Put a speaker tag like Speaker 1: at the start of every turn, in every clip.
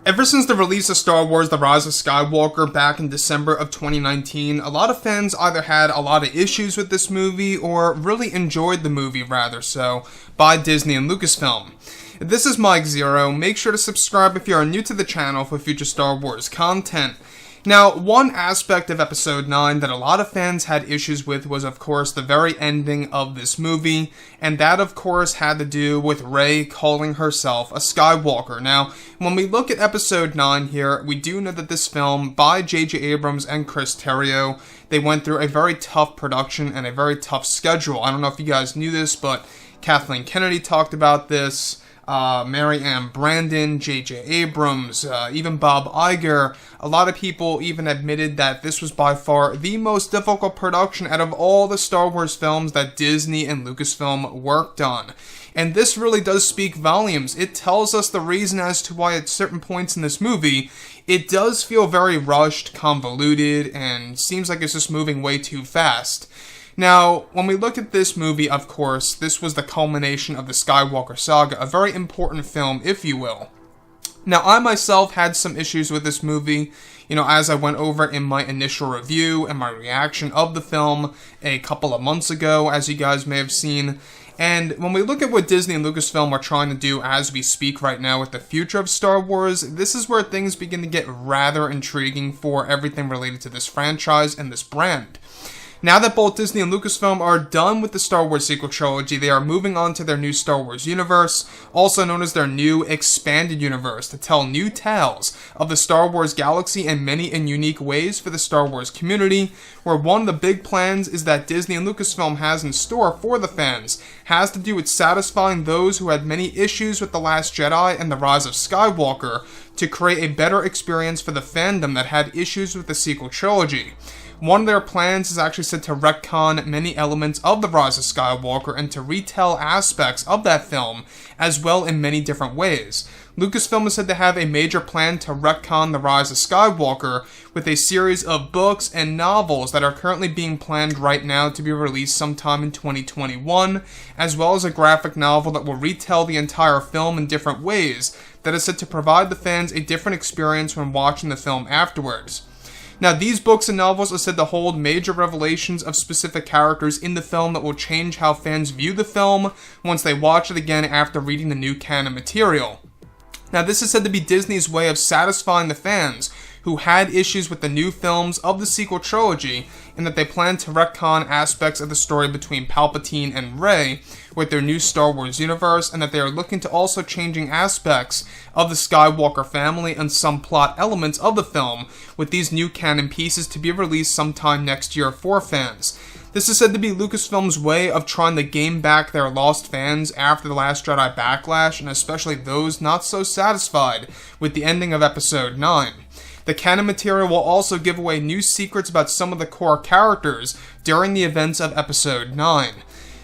Speaker 1: Ever since the release of Star Wars The Rise of Skywalker back in December of 2019, a lot of fans either had a lot of issues with this movie or really enjoyed the movie rather so by Disney and Lucasfilm. This is Mike Zero. Make sure to subscribe if you are new to the channel for future Star Wars content. Now, one aspect of Episode 9 that a lot of fans had issues with was, of course, the very ending of this movie, and that, of course, had to do with Rey calling herself a Skywalker. Now, when we look at Episode 9 here, we do know that this film, by J.J. Abrams and Chris Terrio, they went through a very tough production and a very tough schedule. I don't know if you guys knew this, but Kathleen Kennedy talked about this. Mary Ann Brandon, J.J. Abrams, even Bob Iger. A lot of people even admitted that this was by far the most difficult production out of all the Star Wars films that Disney and Lucasfilm worked on. And this really does speak volumes. It tells us the reason as to why at certain points in this movie, it does feel very rushed, convoluted, and seems like it's just moving way too fast. Now, when we look at this movie, of course, this was the culmination of the Skywalker saga, a very important film, if you will. Now, I myself had some issues with this movie, as I went over in my initial review and my reaction of the film a couple of months ago, as you guys may have seen. And when we look at what Disney and Lucasfilm are trying to do as we speak right now with the future of Star Wars, this is where things begin to get rather intriguing for everything related to this franchise and this brand. Now that both Disney and Lucasfilm are done with the Star Wars sequel trilogy, they are moving on to their new Star Wars universe, also known as their new expanded universe, to tell new tales of the Star Wars galaxy in many and unique ways for the Star Wars community, where one of the big plans is that Disney and Lucasfilm has in store for the fans has to do with satisfying those who had many issues with The Last Jedi and The Rise of Skywalker to create a better experience for the fandom that had issues with the sequel trilogy. One of their plans is actually said to retcon many elements of The Rise of Skywalker and to retell aspects of that film as well in many different ways. Lucasfilm is said to have a major plan to retcon The Rise of Skywalker with a series of books and novels that are currently being planned right now to be released sometime in 2021, as well as a graphic novel that will retell the entire film in different ways that is said to provide the fans a different experience when watching the film afterwards. Now, these books and novels are said to hold major revelations of specific characters in the film that will change how fans view the film once they watch it again after reading the new canon material. Now, this is said to be Disney's way of satisfying the fans who had issues with the new films of the sequel trilogy, and that they plan to retcon aspects of the story between Palpatine and Rey with their new Star Wars universe, and that they are looking to also changing aspects of the Skywalker family and some plot elements of the film, with these new canon pieces to be released sometime next year for fans. This is said to be Lucasfilm's way of trying to gain back their lost fans after The Last Jedi backlash, and especially those not so satisfied with the ending of Episode 9. The canon material will also give away new secrets about some of the core characters during the events of Episode 9.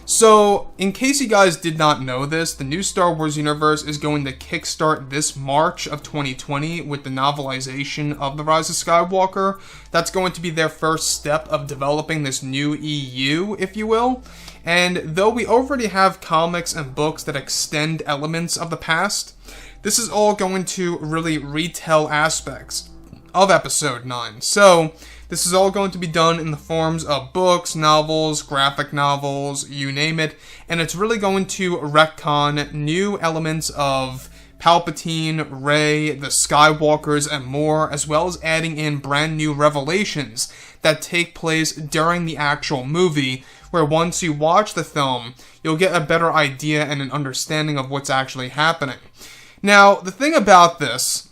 Speaker 1: So, in case you guys did not know this, the new Star Wars universe is going to kickstart this March of 2020 with the novelization of The Rise of Skywalker. That's going to be their first step of developing this new EU, if you will. And though we already have comics and books that extend elements of the past, this is all going to really retell aspects of Episode 9. So, this is all going to be done in the forms of books, novels, graphic novels, you name it, and it's really going to retcon new elements of Palpatine, Rey, the Skywalkers, and more, as well as adding in brand new revelations that take place during the actual movie, where once you watch the film, you'll get a better idea and an understanding of what's actually happening. Now, the thing about this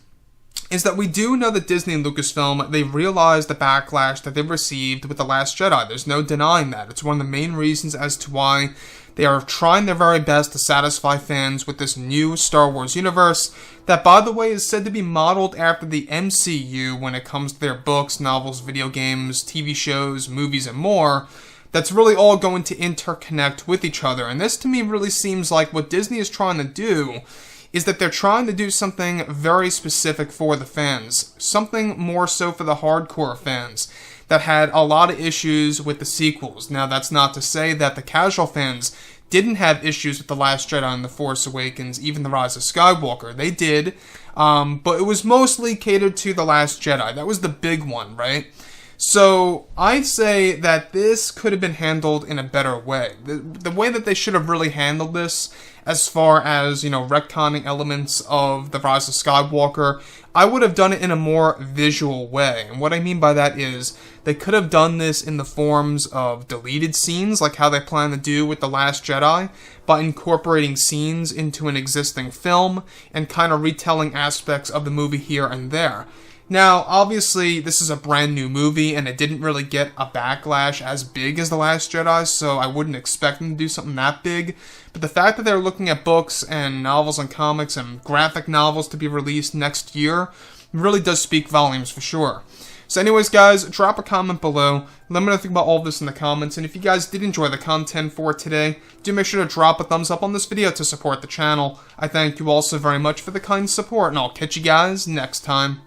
Speaker 1: is that we do know that Disney and Lucasfilm, they realized the backlash that they received with The Last Jedi. There's no denying that. It's one of the main reasons as to why they are trying their very best to satisfy fans with this new Star Wars universe that, by the way, is said to be modeled after the MCU when it comes to their books, novels, video games, TV shows, movies, and more. That's really all going to interconnect with each other. And this, to me, really seems like what Disney is trying to do is that they're trying to do something very specific for the fans. Something more so for the hardcore fans that had a lot of issues with the sequels. Now, that's not to say that the casual fans didn't have issues with The Last Jedi and The Force Awakens, even The Rise of Skywalker. They did, but it was mostly catered to The Last Jedi. That was the big one, right? So I'd say that this could have been handled in a better way. The way that they should have really handled this, as far as, retconning elements of The Rise of Skywalker, I would have done it in a more visual way. And what I mean by that is, they could have done this in the forms of deleted scenes, like how they plan to do with The Last Jedi, by incorporating scenes into an existing film, and kind of retelling aspects of the movie here and there. Now, obviously, this is a brand new movie, and it didn't really get a backlash as big as The Last Jedi, so I wouldn't expect them to do something that big. But the fact that they're looking at books and novels and comics and graphic novels to be released next year really does speak volumes for sure. So anyways, guys, drop a comment below. Let me know what you think about all of this in the comments. And if you guys did enjoy the content for today, do make sure to drop a thumbs up on this video to support the channel. I thank you all so very much for the kind support, and I'll catch you guys next time.